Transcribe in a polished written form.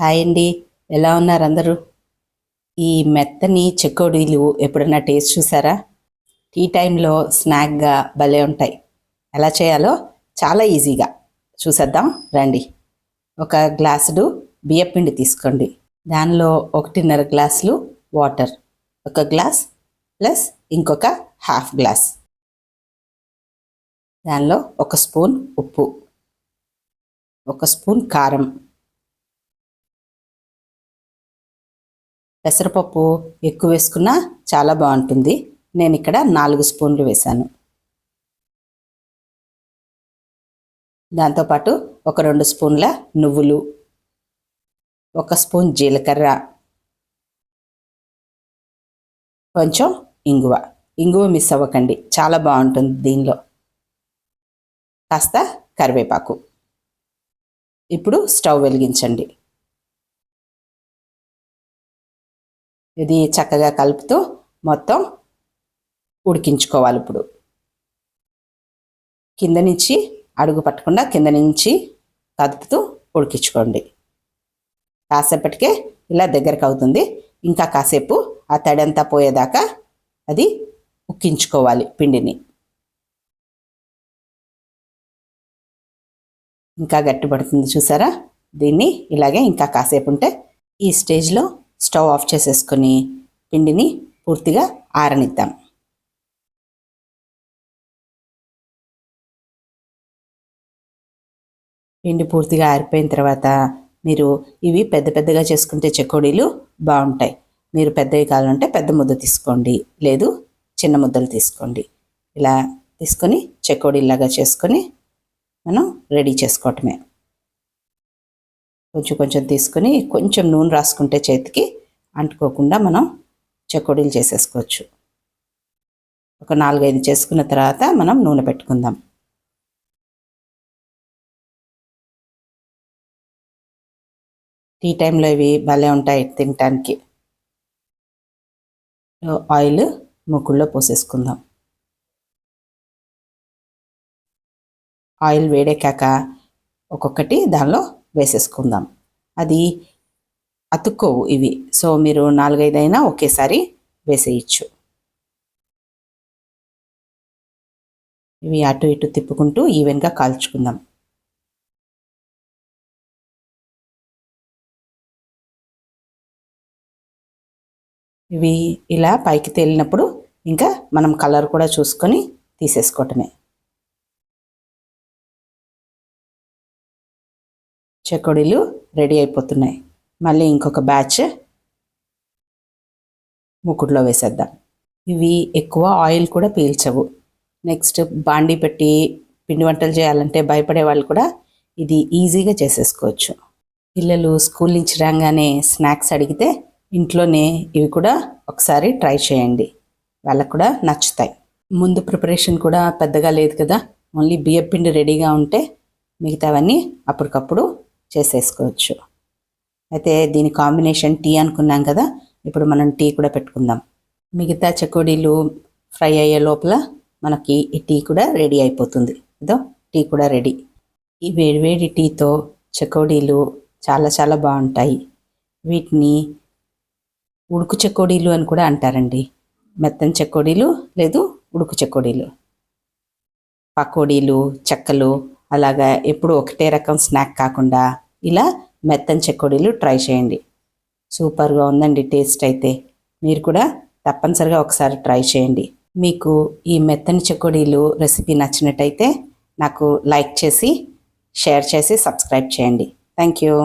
Hi అండి, ఎలా ఉన్నారు అందరూ? ఈ మెత్తని చెకోడీలు ఎప్పుడన్నా టేస్ట్ చూసారా? టీ టైంలో స్నాక్గా భలే ఉంటాయి. ఎలా చేయాలో చాలా ఈజీగా చూసేద్దాం రండి. ఒక గ్లాసుడు బియ్యపిండి తీసుకోండి. దానిలో 1.5 గ్లాసులు వాటర్, ఒక గ్లాస్ ప్లస్ ఇంకొక హాఫ్ గ్లాస్. దానిలో ఒక స్పూన్ ఉప్పు, ఒక స్పూన్ కారం. పెసరపప్పు ఎక్కువ వేసుకున్నా చాలా బాగుంటుంది. నేను ఇక్కడ 4 స్పూన్లు వేశాను. దాంతోపాటు ఒక 2 స్పూన్ల నువ్వులు, ఒక స్పూన్ జీలకర్ర, కొంచెం ఇంగువ మిస్ అవ్వకండి, చాలా బాగుంటుంది దీనిలో. కాస్త కరివేపాకు. ఇప్పుడు స్టవ్ వెలిగించండి. ఇది చక్కగా కలుపుతూ మొత్తం ఉడికించుకోవాలి. ఇప్పుడు కింద నుంచి అడుగు పట్టకుండా కింద నుంచి కదుపుతూ ఉడికించుకోండి. కాసేపటికే ఇలా దగ్గరకు అవుతుంది. ఇంకా కాసేపు ఆ తడంతా పోయేదాకా అది ఉక్కించుకోవాలి పిండిని. ఇంకా గట్టిపడుతుంది చూసారా? దీన్ని ఇలాగే ఇంకా కాసేపు ఉంటే ఈ స్టేజ్లో స్టవ్ ఆఫ్ చేసేసుకొని పిండిని పూర్తిగా ఆరనిద్దాం. పిండి పూర్తిగా ఆరిపోయిన తర్వాత మీరు ఇవి పెద్ద పెద్దగా చేసుకుంటే చెకోడీలు బాగుంటాయి. మీరు పెద్దవి కావాలంటే పెద్ద ముద్ద తీసుకోండి, లేదు చిన్న ముద్దలు తీసుకోండి. ఇలా తీసుకొని చెకోడీలాగా చేసుకొని మనం రెడీ చేసుకోవటమే. కొంచెం కొంచెం తీసుకొని కొంచెం నూనె రాసుకుంటే చేతికి అంటుకోకుండా మనం చెకోడీలు చేసేసుకోవచ్చు. ఒక 4-5 చేసుకున్న తర్వాత మనం నూనె పెట్టుకుందాం. టీ టైంలో ఇవి భలే ఉంటాయి తినటానికి. ఆయిల్ మూకుళ్ళో పోసేసుకుందాం. ఆయిల్ వేడెక్కాక ఒక్కొక్కటి దానిలో వేసేసుకుందాం. అది అతుక్కోవు ఇవి, సో మీరు 4-5 అయినా ఒకేసారి వేసేయచ్చు. ఇవి అటు ఇటు తిప్పుకుంటూ ఈవెన్గా కాల్చుకుందాం. ఇవి ఇలా పైకి తేలినప్పుడు ఇంకా మనం కలర్ కూడా చూసుకొని తీసేసుకోవటమే. చెకోడీలు రెడీ అయిపోతున్నాయి. మళ్ళీ ఇంకొక బ్యాచ్ మూకుడులో వేసేద్దాం. ఇవి ఎక్కువ ఆయిల్ కూడా పీల్చవు. నెక్స్ట్ బాండీ పెట్టి పిండి వంటలు చేయాలంటే భయపడే వాళ్ళు కూడా ఇది ఈజీగా చేసేసుకోవచ్చు. పిల్లలు స్కూల్ నుంచి రాగానే స్నాక్స్ అడిగితే ఇంట్లోనే ఇవి కూడా ఒకసారి ట్రై చేయండి, వాళ్ళకు కూడా నచ్చుతాయి. ముందు ప్రిపరేషన్ కూడా పెద్దగా లేదు కదా, ఓన్లీ బియ్యపిండి రెడీగా ఉంటే మిగతావన్నీ అప్పటికప్పుడు చేసేసుకోవచ్చు. అయితే దీని కాంబినేషన్ టీ అనుకున్నాం కదా, ఇప్పుడు మనం టీ కూడా పెట్టుకుందాం. మిగతా చెకోడీలు ఫ్రై అయ్యే లోపల మనకి ఈ టీ కూడా రెడీ అయిపోతుంది. ఇదో టీ కూడా రెడీ. ఈ వేడివేడి టీతో చెకోడీలు చాలా చాలా బాగుంటాయి. వీటిని ఉడుకు చెకోడీలు అని కూడా అంటారండి. మెత్తని చెకోడీలు లేదు ఉడుకు చెకోడీలు, పకోడీలు, చెక్కలు, అలాగా ఎప్పుడు ఒకటే రకం స్నాక్ కాకుండా ఇలా మెత్తని చెకోడీలు ట్రై చేయండి. సూపర్గా ఉందండి టేస్ట్ అయితే. మీరు కూడా తప్పనిసరిగా ఒకసారి ట్రై చేయండి. మీకు ఈ మెత్తని చెకోడీలు రెసిపీ నచ్చినట్టయితే నాకు లైక్ చేసి, షేర్ చేసి, సబ్స్క్రైబ్ చేయండి. Thank you.